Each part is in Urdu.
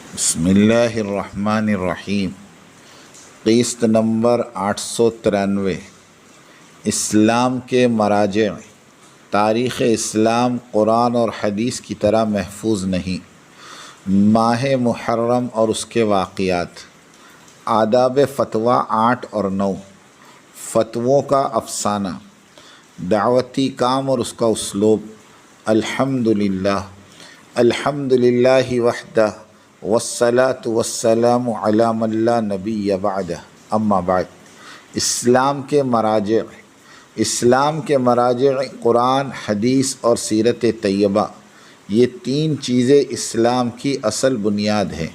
بسم اللہ الرحمن الرحیم۔ قسط نمبر 893۔ اسلام کے مراجع۔ تاریخ اسلام قرآن اور حدیث کی طرح محفوظ نہیں۔ ماہ محرم اور اس کے واقعات۔ آداب فتویٰ 8 اور 9۔ فتووں کا افسانہ۔ دعوتی کام اور اس کا اسلوب۔ الحمدللہ وحدہ والصلاة والسلام علی من لا نبی بعدہ، اما بعد۔ اسلام کے مراجع۔ اسلام کے مراجع قرآن، حدیث اور سیرت طیبہ، یہ تین چیزیں اسلام کی اصل بنیاد ہیں۔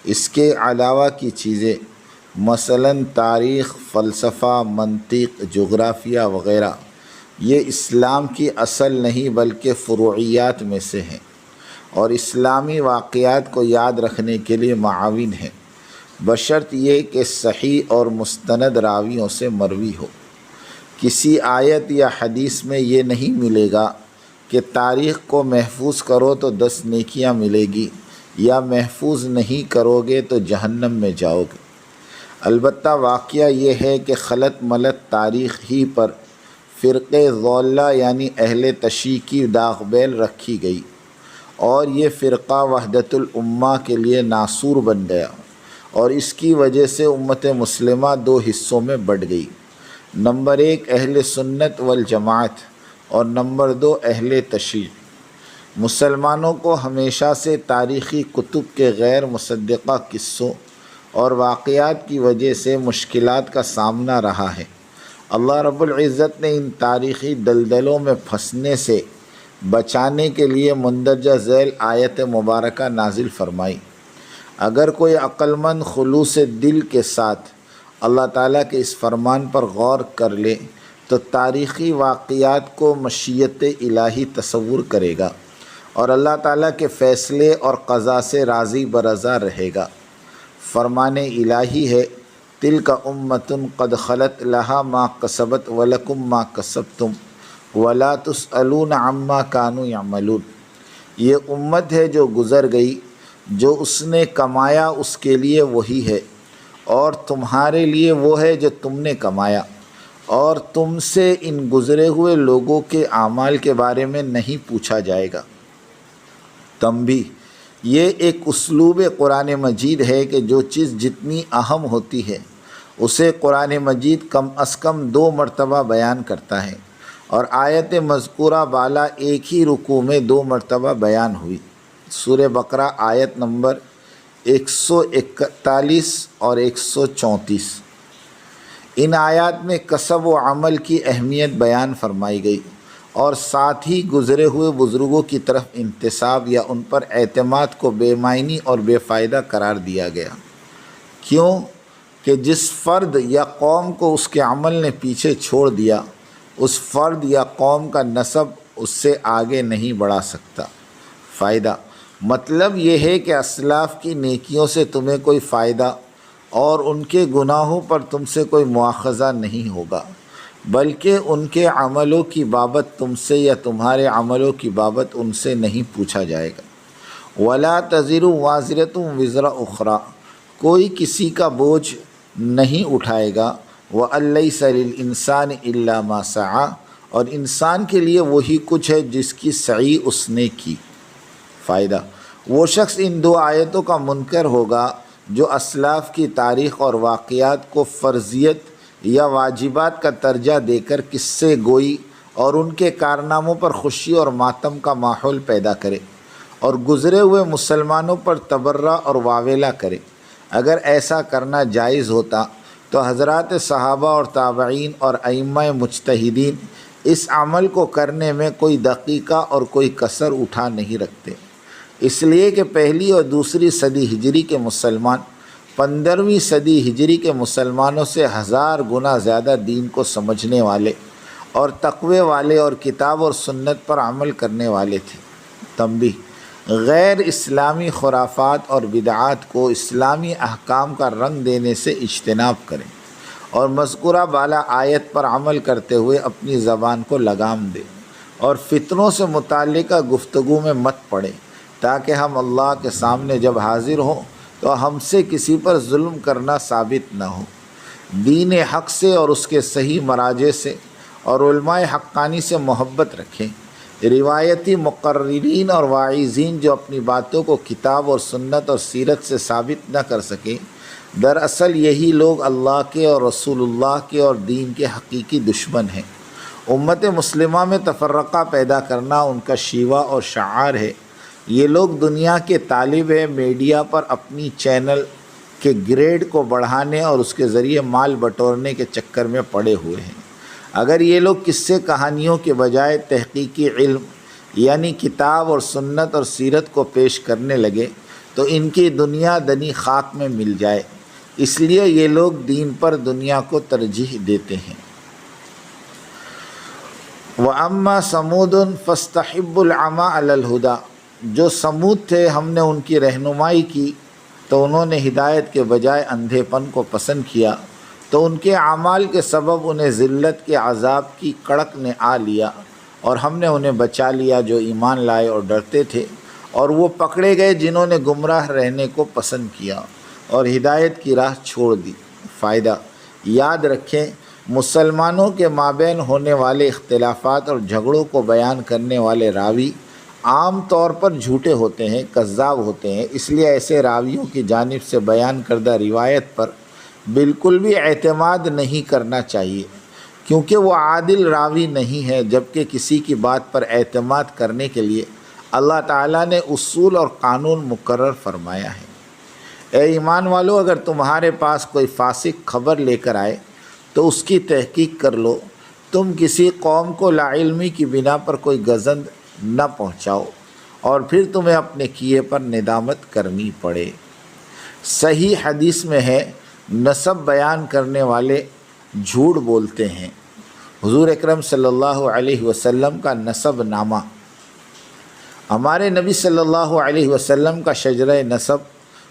اس کے علاوہ کی چیزیں مثلاً تاریخ، فلسفہ، منطق، جغرافیہ وغیرہ، یہ اسلام کی اصل نہیں بلکہ فروعیات میں سے ہیں، اور اسلامی واقعات کو یاد رکھنے کے لیے معاون ہے، بشرط یہ کہ صحیح اور مستند راویوں سے مروی ہو۔ کسی آیت یا حدیث میں یہ نہیں ملے گا کہ تاریخ کو محفوظ کرو تو 10 نیکیاں ملے گی، یا محفوظ نہیں کرو گے تو جہنم میں جاؤ گے۔ البتہ واقعہ یہ ہے کہ خلط ملط تاریخ ہی پر فرقے ضالہ یعنی اہل تشیع کی داغ بیل رکھی گئی، اور یہ فرقہ وحدت الامہ کے لیے ناسور بن گیا، اور اس کی وجہ سے امت مسلمہ 2 حصوں میں بٹ گئی۔ نمبر 1 اہل سنت والجماعت، اور نمبر 2 اہل تشیع۔ مسلمانوں کو ہمیشہ سے تاریخی کتب کے غیر مصدقہ قصوں اور واقعات کی وجہ سے مشکلات کا سامنا رہا ہے۔ اللہ رب العزت نے ان تاریخی دلدلوں میں پھنسنے سے بچانے کے لیے مندرجہ ذیل آیت مبارکہ نازل فرمائی۔ اگر کوئی عقل مند خلوص دل کے ساتھ اللہ تعالیٰ کے اس فرمان پر غور کر لے تو تاریخی واقعات کو مشیت الہی تصور کرے گا، اور اللہ تعالیٰ کے فیصلے اور قضا سے راضی برضا رہے گا۔ فرمان الہی ہے، تلک امۃ قد خلت لہا ما کسبت ولکم ما کسبتم ولا تسألون عما کانوا یعملون۔ یہ امت ہے جو گزر گئی، جو اس نے کمایا اس کے لیے وہی ہے، اور تمہارے لیے وہ ہے جو تم نے کمایا، اور تم سے ان گزرے ہوئے لوگوں کے اعمال کے بارے میں نہیں پوچھا جائے گا۔ تنبیہ: یہ ایک اسلوب قرآن مجید ہے کہ جو چیز جتنی اہم ہوتی ہے اسے قرآن مجید کم از کم 2 مرتبہ بیان کرتا ہے، اور آیت مذکورہ بالا ایک ہی رکوع میں 2 مرتبہ بیان ہوئی۔ سورہ بقرہ آیت نمبر 141 اور 134۔ ان آیات میں کسب و عمل کی اہمیت بیان فرمائی گئی، اور ساتھ ہی گزرے ہوئے بزرگوں کی طرف انتساب یا ان پر اعتماد کو بے معنی اور بے فائدہ قرار دیا گیا۔ کیوں کہ جس فرد یا قوم کو اس کے عمل نے پیچھے چھوڑ دیا، اس فرد یا قوم کا نسب اس سے آگے نہیں بڑھا سکتا۔ فائدہ: مطلب یہ ہے کہ اسلاف کی نیکیوں سے تمہیں کوئی فائدہ اور ان کے گناہوں پر تم سے کوئی مواخذہ نہیں ہوگا، بلکہ ان کے عملوں کی بابت تم سے یا تمہارے عملوں کی بابت ان سے نہیں پوچھا جائے گا۔ وَلَا تَزِرُ وَازِرَةٌ وِزْرَ أُخْرَىٰ، کوئی کسی کا بوجھ نہیں اٹھائے گا۔ وَأَن لَّيْسَ لِلْإِنسَانِ إِلَّا مَا سَعَىٰ، اور انسان کے لیے وہی کچھ ہے جس کی سعی اس نے کی۔ فائدہ: وہ شخص ان 2 آیتوں کا منکر ہوگا جو اسلاف کی تاریخ اور واقعات کو فرضیت یا واجبات کا درجہ دے کر قصے گوئی اور ان کے کارناموں پر خوشی اور ماتم کا ماحول پیدا کرے، اور گزرے ہوئے مسلمانوں پر تبرہ اور واویلا کرے۔ اگر ایسا کرنا جائز ہوتا تو حضرات صحابہ اور تابعین اور ائمہ مجتہدین اس عمل کو کرنے میں کوئی دقیقہ اور کوئی کسر اٹھا نہیں رکھتے، اس لیے کہ پہلی اور دوسری صدی ہجری کے مسلمان 15ویں صدی ہجری کے مسلمانوں سے 1000 گنا زیادہ دین کو سمجھنے والے اور تقوی والے اور کتاب اور سنت پر عمل کرنے والے تھے۔ تنبیہ: غیر اسلامی خرافات اور بدعات کو اسلامی احکام کا رنگ دینے سے اجتناب کریں، اور مذکورہ بالا آیت پر عمل کرتے ہوئے اپنی زبان کو لگام دیں، اور فتنوں سے متعلقہ گفتگو میں مت پڑیں، تاکہ ہم اللہ کے سامنے جب حاضر ہوں تو ہم سے کسی پر ظلم کرنا ثابت نہ ہو۔ دین حق سے اور اس کے صحیح مراجع سے اور علماء حقانی سے محبت رکھیں۔ روایتی مقررین اور واعظین جو اپنی باتوں کو کتاب اور سنت اور سیرت سے ثابت نہ کر سکیں، دراصل یہی لوگ اللہ کے اور رسول اللہ کے اور دین کے حقیقی دشمن ہیں۔ امت مسلمہ میں تفرقہ پیدا کرنا ان کا شیوہ اور شعار ہے۔ یہ لوگ دنیا کے طالب میڈیا پر اپنی چینل کے گریڈ کو بڑھانے اور اس کے ذریعے مال بٹورنے کے چکر میں پڑے ہوئے ہیں۔ اگر یہ لوگ قصے کہانیوں کے بجائے تحقیقی علم یعنی کتاب اور سنت اور سیرت کو پیش کرنے لگے تو ان کی دنیا دنی خاک میں مل جائے۔ اس لیے یہ لوگ دین پر دنیا کو ترجیح دیتے ہیں۔ وَأَمَّا سَمُودٌ فَاسْتَحِبُّوا الْعَمَىٰ عَلَى الْهُدَىٰ، جو سمود تھے ہم نے ان کی رہنمائی کی تو انہوں نے ہدایت کے بجائے اندھے پن کو پسند کیا، تو ان کے اعمال کے سبب انہیں ذلت کے عذاب کی کڑک نے آ لیا، اور ہم نے انہیں بچا لیا جو ایمان لائے اور ڈرتے تھے، اور وہ پکڑے گئے جنہوں نے گمراہ رہنے کو پسند کیا اور ہدایت کی راہ چھوڑ دی۔ فائدہ: یاد رکھیں، مسلمانوں کے مابین ہونے والے اختلافات اور جھگڑوں کو بیان کرنے والے راوی عام طور پر جھوٹے ہوتے ہیں، کذاب ہوتے ہیں۔ اس لیے ایسے راویوں کی جانب سے بیان کردہ روایت پر بالکل بھی اعتماد نہیں کرنا چاہیے، کیونکہ وہ عادل راوی نہیں ہے، جبکہ کسی کی بات پر اعتماد کرنے کے لیے اللہ تعالیٰ نے اصول اور قانون مقرر فرمایا ہے۔ اے ایمان والو، اگر تمہارے پاس کوئی فاسق خبر لے کر آئے تو اس کی تحقیق کر لو۔ تم کسی قوم کو لاعلمی کی بنا پر کوئی گزند نہ پہنچاؤ اور پھر تمہیں اپنے کیے پر ندامت کرنی پڑے۔ صحیح حدیث میں ہے، نسب بیان کرنے والے جھوٹ بولتے ہیں۔ حضور اکرم صلی اللہ علیہ وسلم کا نسب نامہ، ہمارے نبی صلی اللہ علیہ وسلم کا شجرہ نسب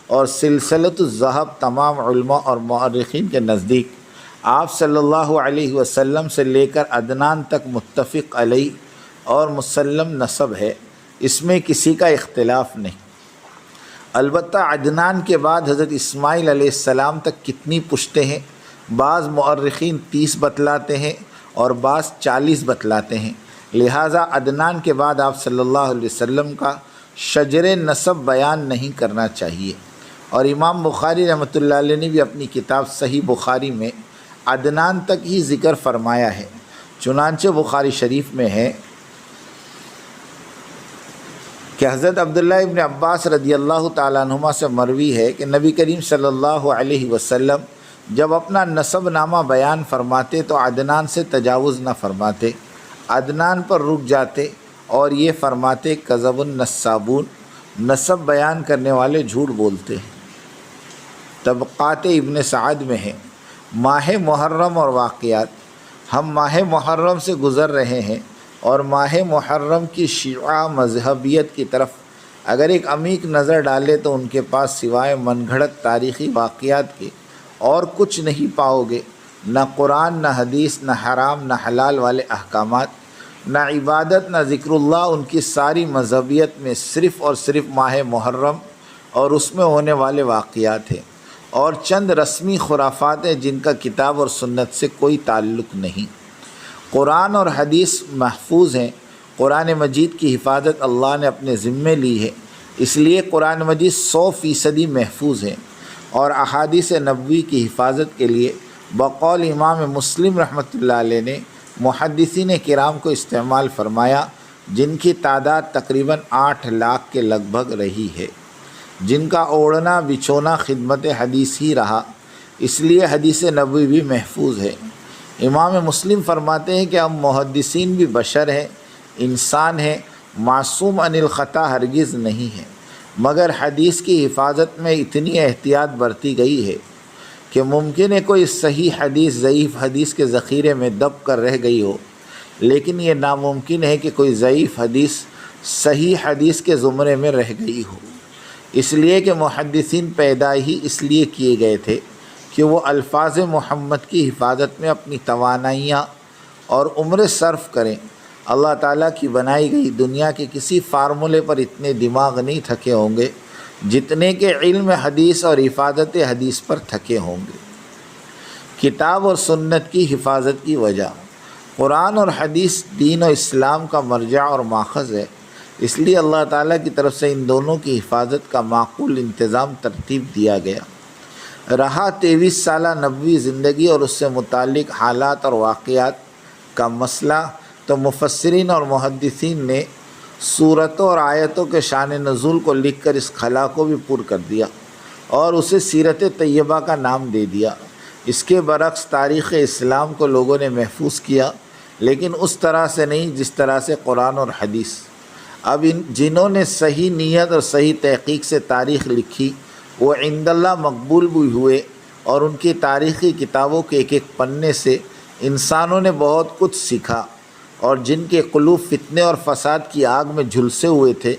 اور سلسلۃ الذہب تمام علماء اور مورخین کے نزدیک آپ صلی اللہ علیہ وسلم سے لے کر عدنان تک متفق علیہ اور مسلم نسب ہے، اس میں کسی کا اختلاف نہیں۔ البتہ عدنان کے بعد حضرت اسماعیل علیہ السلام تک کتنی پشتیں ہیں، بعض مورخین 30 بتلاتے ہیں اور بعض 40 بتلاتے ہیں، لہٰذا عدنان کے بعد آپ صلی اللہ علیہ وسلم کا شجر نسب بیان نہیں کرنا چاہیے۔ اور امام بخاری رحمۃ اللہ علیہ نے بھی اپنی کتاب صحیح بخاری میں عدنان تک ہی ذکر فرمایا ہے۔ چنانچہ بخاری شریف میں ہے کہ حضرت عبداللہ ابن عباس رضی اللہ تعالیٰ عنہما سے مروی ہے کہ نبی کریم صلی اللہ علیہ وسلم جب اپنا نسب نامہ بیان فرماتے تو عدنان سے تجاوز نہ فرماتے، عدنان پر رک جاتے اور یہ فرماتے کذب النسابون، نسب بیان کرنے والے جھوٹ بولتے ہیں۔ طبقات ابن سعد میں ہے، ماہ محرم اور واقعات، ہم ماہ محرم سے گزر رہے ہیں اور ماہ محرم کی شیعہ مذہبیت کی طرف اگر ایک عمیق نظر ڈالے تو ان کے پاس سوائے من گھڑت تاریخی واقعات کے اور کچھ نہیں پاؤ گے، نہ قرآن، نہ حدیث، نہ حرام، نہ حلال والے احکامات، نہ عبادت، نہ ذکر اللہ۔ ان کی ساری مذہبیت میں صرف اور صرف ماہ محرم اور اس میں ہونے والے واقعات ہیں، اور چند رسمی خرافات ہیں جن کا کتاب اور سنت سے کوئی تعلق نہیں۔ قرآن اور حدیث محفوظ ہیں، قرآن مجید کی حفاظت اللہ نے اپنے ذمے لی ہے، اس لیے قرآن مجید 100% محفوظ ہے، اور احادیث نبوی کی حفاظت کے لیے بقول امام مسلم رحمۃ اللہ علیہ نے محدثین کرام کو استعمال فرمایا، جن کی تعداد تقریباً 8 لاکھ کے لگ بھگ رہی ہے، جن کا اوڑھنا بچھونا خدمت حدیث ہی رہا، اس لیے حدیث نبوی بھی محفوظ ہے۔ امام مسلم فرماتے ہیں کہ ہم محدثین بھی بشر ہیں، انسان ہیں، معصوم عن الخطا ہرگز نہیں ہیں، مگر حدیث کی حفاظت میں اتنی احتیاط برتی گئی ہے کہ ممکن ہے کوئی صحیح حدیث ضعیف حدیث کے ذخیرے میں دب کر رہ گئی ہو، لیکن یہ ناممکن ہے کہ کوئی ضعیف حدیث صحیح حدیث کے زمرے میں رہ گئی ہو، اس لیے کہ محدثین پیدا ہی اس لیے کیے گئے تھے کہ وہ الفاظ محمد کی حفاظت میں اپنی توانائیاں اور عمر صرف کریں۔ اللہ تعالیٰ کی بنائی گئی دنیا کے کسی فارمولے پر اتنے دماغ نہیں تھکے ہوں گے جتنے کہ علم حدیث اور حفاظت حدیث پر تھکے ہوں گے۔ کتاب اور سنت کی حفاظت کی وجہ، قرآن اور حدیث دین و اسلام کا مرجع اور ماخذ ہے، اس لیے اللہ تعالیٰ کی طرف سے ان دونوں کی حفاظت کا معقول انتظام ترتیب دیا گیا۔ رہا 23 سالہ نبوی زندگی اور اس سے متعلق حالات اور واقعات کا مسئلہ، تو مفسرین اور محدثین نے صورتوں اور آیتوں کے شان نزول کو لکھ کر اس خلا کو بھی پر کر دیا اور اسے سیرت طیبہ کا نام دے دیا۔ اس کے برعکس تاریخ اسلام کو لوگوں نے محفوظ کیا، لیکن اس طرح سے نہیں جس طرح سے قرآن اور حدیث۔ اب جنہوں نے صحیح نیت اور صحیح تحقیق سے تاریخ لکھی وہ عند اللہ مقبول بھی ہوئے، اور ان کی تاریخی کتابوں کے ایک ایک پنے سے انسانوں نے بہت کچھ سیکھا، اور جن کے قلوب فتنے اور فساد کی آگ میں جھلسے ہوئے تھے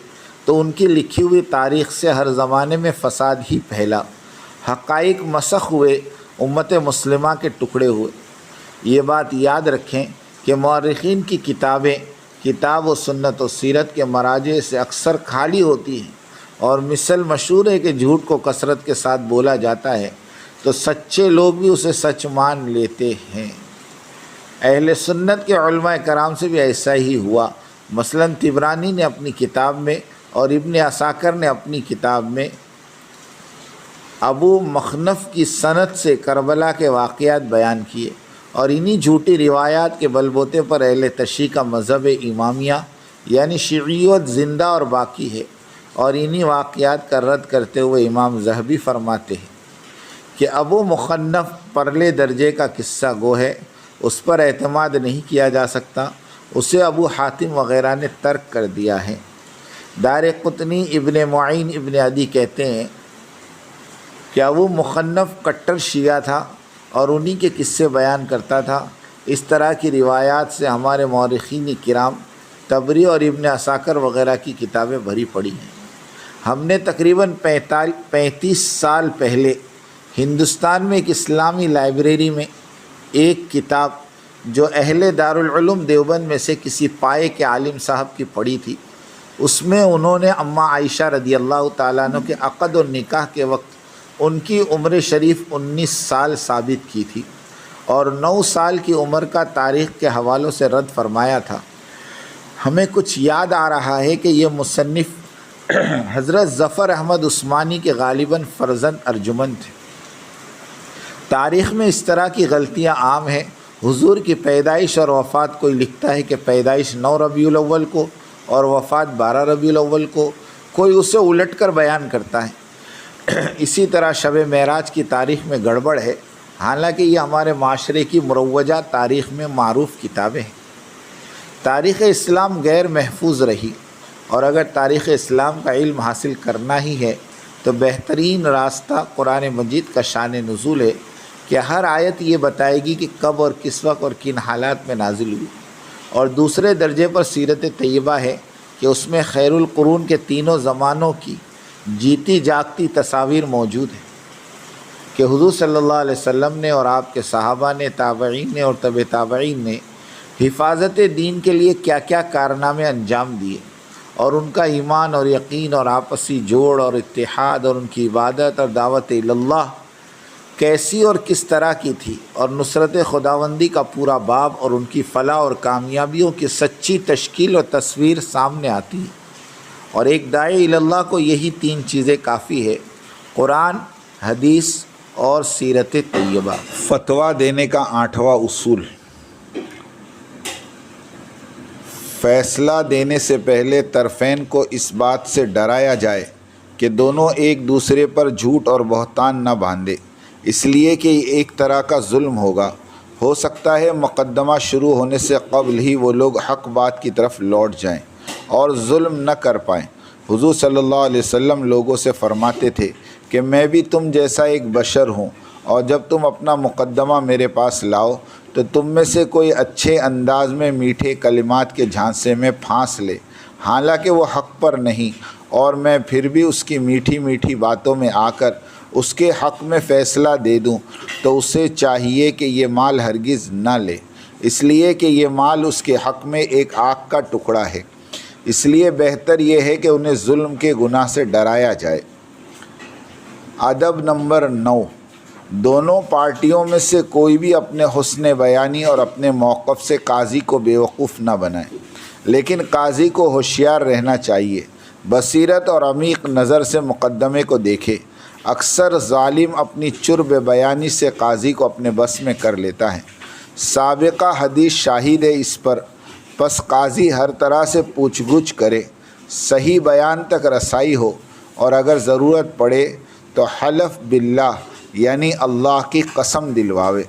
تو ان کی لکھی ہوئی تاریخ سے ہر زمانے میں فساد ہی پھیلا، حقائق مسخ ہوئے، امت مسلمہ کے ٹکڑے ہوئے۔ یہ بات یاد رکھیں کہ مورخین کی کتابیں کتاب و سنت و سیرت کے مراجع سے اکثر خالی ہوتی ہیں، اور مثل مشہور ہے کہ جھوٹ کو کثرت کے ساتھ بولا جاتا ہے تو سچے لوگ بھی اسے سچ مان لیتے ہیں۔ اہل سنت کے علماء کرام سے بھی ایسا ہی ہوا۔ مثلا طبرانی نے اپنی کتاب میں اور ابن عساکر نے اپنی کتاب میں ابو مخنف کی سند سے کربلا کے واقعات بیان کیے، اور انہی جھوٹی روایات کے بل بوتے پر اہل تشیع کا مذہب امامیہ یعنی شیعیت زندہ اور باقی ہے، اور انہی واقعات کا رد کرتے ہوئے امام ذہبی فرماتے ہیں کہ ابو مخنف پرلے درجے کا قصہ گو ہے، اس پر اعتماد نہیں کیا جا سکتا، اسے ابو حاتم وغیرہ نے ترک کر دیا ہے۔ دارقطنی ابن معین ابن عدی کہتے ہیں کہ ابو مخنف کٹر شیعہ تھا اور انہی کے قصے بیان کرتا تھا۔ اس طرح کی روایات سے ہمارے مورخین کرام طبری اور ابن عساکر وغیرہ کی کتابیں بھری پڑی ہیں۔ ہم نے تقریباً 35 سال پہلے ہندوستان میں ایک اسلامی لائبریری میں ایک کتاب جو اہل دارالعلوم دیوبند میں سے کسی پائے کے عالم صاحب کی پڑھی تھی، اس میں انہوں نے اماں عائشہ رضی اللہ تعالیٰ عنہ کے عقد و نکاح کے وقت ان کی عمر شریف 19 سال ثابت کی تھی، اور 9 سال کی عمر کا تاریخ کے حوالوں سے رد فرمایا تھا۔ ہمیں کچھ یاد آ رہا ہے کہ یہ مصنف حضرت ظفر احمد عثمانی کے غالباً فرزند ارجمند تھے۔ تاریخ میں اس طرح کی غلطیاں عام ہیں۔ حضور کی پیدائش اور وفات کوئی لکھتا ہے کہ پیدائش 9 ربیع الاول کو اور وفات 12 ربیع الاول کو، کوئی اسے الٹ کر بیان کرتا ہے۔ اسی طرح شب معراج کی تاریخ میں گڑبڑ ہے، حالانکہ یہ ہمارے معاشرے کی مروجہ تاریخ میں معروف کتابیں ہیں۔ تاریخ اسلام غیر محفوظ رہی، اور اگر تاریخ اسلام کا علم حاصل کرنا ہی ہے تو بہترین راستہ قرآن مجید کا شان نزول ہے کہ ہر آیت یہ بتائے گی کہ کب اور کس وقت اور کن حالات میں نازل ہوئی، اور دوسرے درجے پر سیرت طیبہ ہے کہ اس میں خیر القرون کے تینوں زمانوں کی جیتی جاگتی تصاویر موجود ہیں کہ حضور صلی اللہ علیہ وسلم نے اور آپ کے صحابہ نے، تابعین نے اور تبع تابعین نے حفاظت دین کے لیے کیا کیا کارنامے انجام دیے، اور ان کا ایمان اور یقین اور آپسی جوڑ اور اتحاد اور ان کی عبادت اور دعوت اللہ کیسی اور کس طرح کی تھی، اور نصرت خداوندی کا پورا باب اور ان کی فلاح اور کامیابیوں کی سچی تشکیل اور تصویر سامنے آتی ہے۔ اور ایک داعی اللہ کو یہی 3 چیزیں کافی ہے: قرآن، حدیث اور سیرت طیبہ۔ فتویٰ دینے کا 8واں اصول: فیصلہ دینے سے پہلے طرفین کو اس بات سے ڈرایا جائے کہ دونوں ایک دوسرے پر جھوٹ اور بہتان نہ باندھے، اس لیے کہ یہ ایک طرح کا ظلم ہوگا۔ ہو سکتا ہے مقدمہ شروع ہونے سے قبل ہی وہ لوگ حق بات کی طرف لوٹ جائیں اور ظلم نہ کر پائیں۔ حضور صلی اللہ علیہ وسلم لوگوں سے فرماتے تھے کہ میں بھی تم جیسا ایک بشر ہوں، اور جب تم اپنا مقدمہ میرے پاس لاؤ تو تم میں سے کوئی اچھے انداز میں میٹھے کلمات کے جھانسے میں پھانس لے، حالانکہ وہ حق پر نہیں، اور میں پھر بھی اس کی میٹھی میٹھی باتوں میں آ کر اس کے حق میں فیصلہ دے دوں، تو اسے چاہیے کہ یہ مال ہرگز نہ لے، اس لیے کہ یہ مال اس کے حق میں ایک آگ کا ٹکڑا ہے، اس لیے بہتر یہ ہے کہ انہیں ظلم کے گناہ سے ڈرایا جائے۔ ادب نمبر 9، دونوں پارٹیوں میں سے کوئی بھی اپنے حسن بیانی اور اپنے موقف سے قاضی کو بیوقوف نہ بنائے، لیکن قاضی کو ہوشیار رہنا چاہیے، بصیرت اور عمیق نظر سے مقدمے کو دیکھے۔ اکثر ظالم اپنی چرب بیانی سے قاضی کو اپنے بس میں کر لیتا ہے۔ سابقہ حدیث شاہد ہے اس پر، پس قاضی ہر طرح سے پوچھ گچھ کرے، صحیح بیان تک رسائی ہو، اور اگر ضرورت پڑے تو حلف باللہ یعنی اللہ کی قسم دلواوے،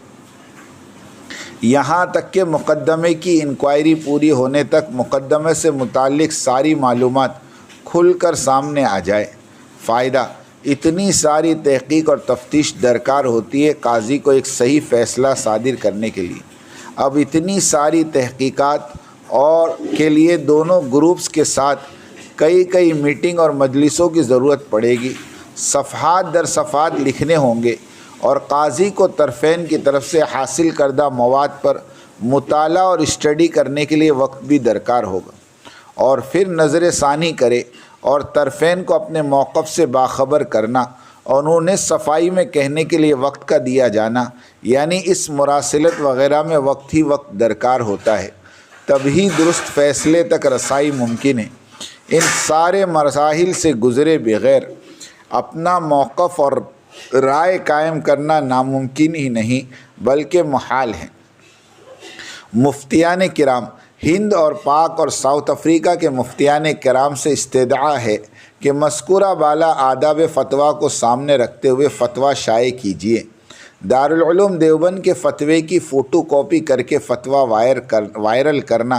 یہاں تک کہ مقدمے کی انکوائری پوری ہونے تک مقدمے سے متعلق ساری معلومات کھل کر سامنے آ جائے۔ فائدہ، اتنی ساری تحقیق اور تفتیش درکار ہوتی ہے قاضی کو ایک صحیح فیصلہ صادر کرنے کے لیے۔ اب اتنی ساری تحقیقات اور کے لیے دونوں گروپس کے ساتھ کئی میٹنگ اور مجلسوں کی ضرورت پڑے گی، صفحات در صفحات لکھنے ہوں گے، اور قاضی کو طرفین کی طرف سے حاصل کردہ مواد پر مطالعہ اور اسٹڈی کرنے کے لیے وقت بھی درکار ہوگا، اور پھر نظر ثانی کرے اور طرفین کو اپنے موقف سے باخبر کرنا اور انہیں صفائی میں کہنے کے لیے وقت کا دیا جانا، یعنی اس مراسلت وغیرہ میں وقت ہی وقت درکار ہوتا ہے، تبھی درست فیصلے تک رسائی ممکن ہے۔ ان سارے مسائل سے گزرے بغیر اپنا موقف اور رائے قائم کرنا ناممکن ہی نہیں بلکہ محال ہے۔ مفتیان کرام، ہند اور پاک اور ساؤتھ افریقہ کے مفتیان کرام سے استدعا ہے کہ مذکورہ بالا آداب فتویٰ کو سامنے رکھتے ہوئے فتویٰ شائع کیجیے۔ دارالعلوم دیوبند کے فتوے کی فوٹو کاپی کر کے فتویٰ وائرل کرنا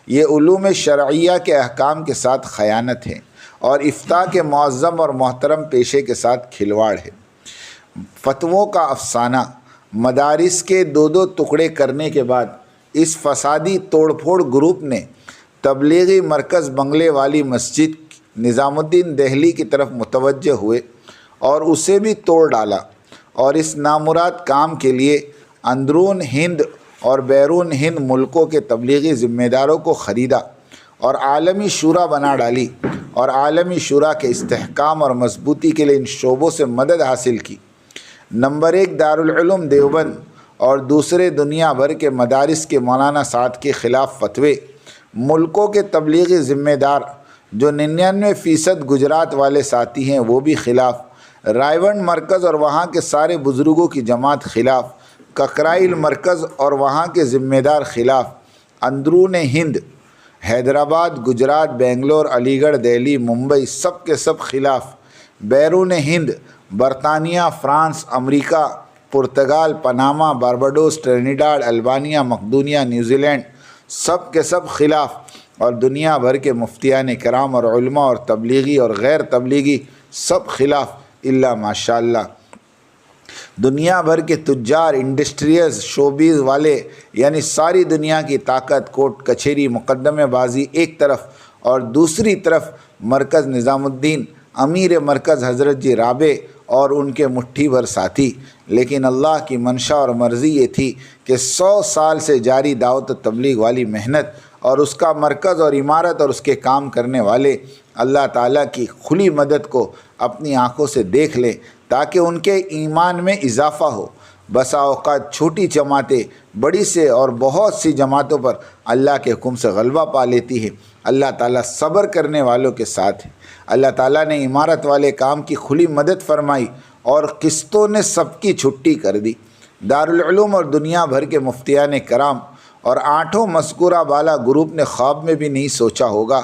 یہ علوم شرعیہ کے احکام کے ساتھ خیانت ہے اور افتاء کے معظم اور محترم پیشے کے ساتھ کھلواڑ ہے۔ فتووں کا افسانہ، مدارس کے دو ٹکڑے کرنے کے بعد اس فسادی توڑ پھوڑ گروپ نے تبلیغی مرکز بنگلے والی مسجد نظام الدین دہلی کی طرف متوجہ ہوئے اور اسے بھی توڑ ڈالا، اور اس نامراد کام کے لیے اندرون ہند اور بیرون ہند ملکوں کے تبلیغی ذمہ داروں کو خریدا اور عالمی شورا بنا ڈالی، اور عالمی شورا کے استحکام اور مضبوطی کے لیے ان شعبوں سے مدد حاصل کی۔ نمبر 1 دارالعلوم دیوبند اور دوسرے دنیا بھر کے مدارس کے مولانا سعد کے خلاف فتوے، ملکوں کے تبلیغی ذمہ دار جو 99% گجرات والے ساتھی ہیں وہ بھی خلاف، رائیونڈ مرکز اور وہاں کے سارے بزرگوں کی جماعت خلاف، ککرائل مرکز اور وہاں کے ذمہ دار خلاف، اندرون ہند حیدرآباد، گجرات، بنگلور، علی گڑھ، دہلی، ممبئی سب کے سب خلاف، بیرون ہند برطانیہ، فرانس، امریکہ، Portugal, Panama, Barbados, Trinidad, Albania, مقدونیہ، New Zealand سب کے سب خلاف، اور دنیا بھر کے مفتیان کرام اور علماء اور تبلیغی اور غیر تبلیغی سب خلاف الا ماشاء اللہ۔ دنیا بھر کے تجار، انڈسٹریز، شوبیز والے، یعنی ساری دنیا کی طاقت، کورٹ کچہری، مقدمے بازی ایک طرف، اور دوسری طرف مرکز نظام الدین، امیر مرکز حضرت جی رابع اور ان کے مٹھی بھر ساتھی۔ لیکن اللہ کی منشا اور مرضی یہ تھی کہ 100 سال سے جاری دعوت و تبلیغ والی محنت اور اس کا مرکز اور عمارت اور اس کے کام کرنے والے اللہ تعالیٰ کی کھلی مدد کو اپنی آنکھوں سے دیکھ لیں تاکہ ان کے ایمان میں اضافہ ہو۔ بسا اوقات چھوٹی جماعتیں بڑی سے اور بہت سی جماعتوں پر اللہ کے حکم سے غلبہ پا لیتی ہے۔ اللہ تعالیٰ صبر کرنے والوں کے ساتھ ہے۔ اللہ تعالیٰ نے عمارت والے کام کی کھلی مدد فرمائی اور قسطوں نے سب کی چھٹی کر دی۔ دارالعلوم اور دنیا بھر کے مفتیان کرام اور 8 مذکورہ بالا گروپ نے خواب میں بھی نہیں سوچا ہوگا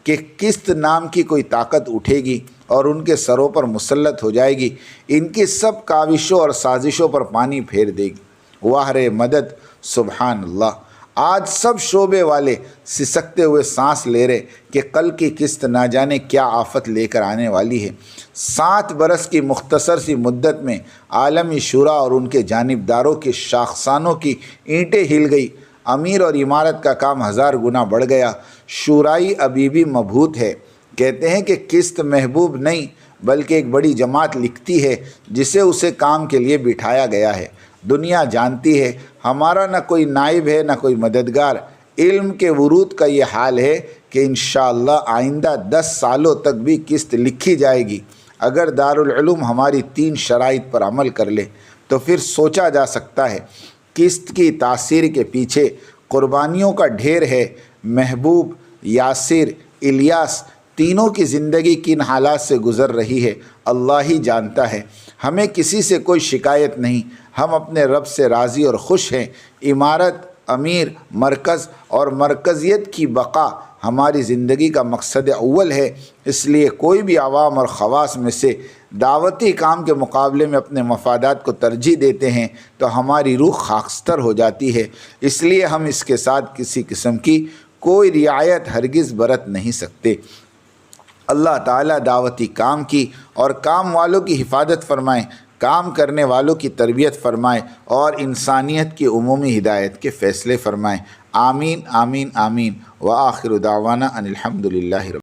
کہ قسط نام کی کوئی طاقت اٹھے گی اور ان کے سروں پر مسلط ہو جائے گی، ان کی سب کاوشوں اور سازشوں پر پانی پھیر دے گی۔ واہ رے مدد، سبحان اللہ۔ آج سب شعبے والے سسکتے ہوئے سانس لے رہے کہ کل کی قسط نہ جانے کیا آفت لے کر آنے والی ہے۔ 7 برس کی مختصر سی مدت میں عالمی شورا اور ان کے جانبداروں کی شاخسانوں کی اینٹیں ہل گئی، امیر اور عمارت کا کام 1000 گنا بڑھ گیا۔ شورائی ابھی بھی مبہوت ہے۔ کہتے ہیں کہ قسط محبوب نہیں بلکہ ایک بڑی جماعت لکھتی ہے جسے اسے کام کے لیے بٹھایا گیا ہے۔ دنیا جانتی ہے ہمارا نہ کوئی نائب ہے نہ کوئی مددگار۔ علم کے ورود کا یہ حال ہے کہ انشاءاللہ آئندہ 10 سالوں تک بھی قسط لکھی جائے گی۔ اگر دارالعلوم ہماری 3 شرائط پر عمل کر لے تو پھر سوچا جا سکتا ہے قسط کی تاثیر کے پیچھے قربانیوں کا ڈھیر ہے۔ محبوب، یاسر، الیاس تینوں کی زندگی کن حالات سے گزر رہی ہے اللہ ہی جانتا ہے۔ ہمیں کسی سے کوئی شکایت نہیں، ہم اپنے رب سے راضی اور خوش ہیں۔ عمارت، امیر، مرکز اور مرکزیت کی بقا ہماری زندگی کا مقصد اول ہے، اس لیے کوئی بھی عوام اور خواص میں سے دعوتی کام کے مقابلے میں اپنے مفادات کو ترجیح دیتے ہیں تو ہماری روح خاکستر ہو جاتی ہے۔ اس لیے ہم اس کے ساتھ کسی قسم کی کوئی رعایت ہرگز برت نہیں سکتے۔ اللہ تعالیٰ دعوتی کام کی اور کام والوں کی حفاظت فرمائیں، کام کرنے والوں کی تربیت فرمائیں اور انسانیت کی عمومی ہدایت کے فیصلے فرمائیں۔ آمین آمین آمین۔ وآخر دعوانا ان الحمد للہ رب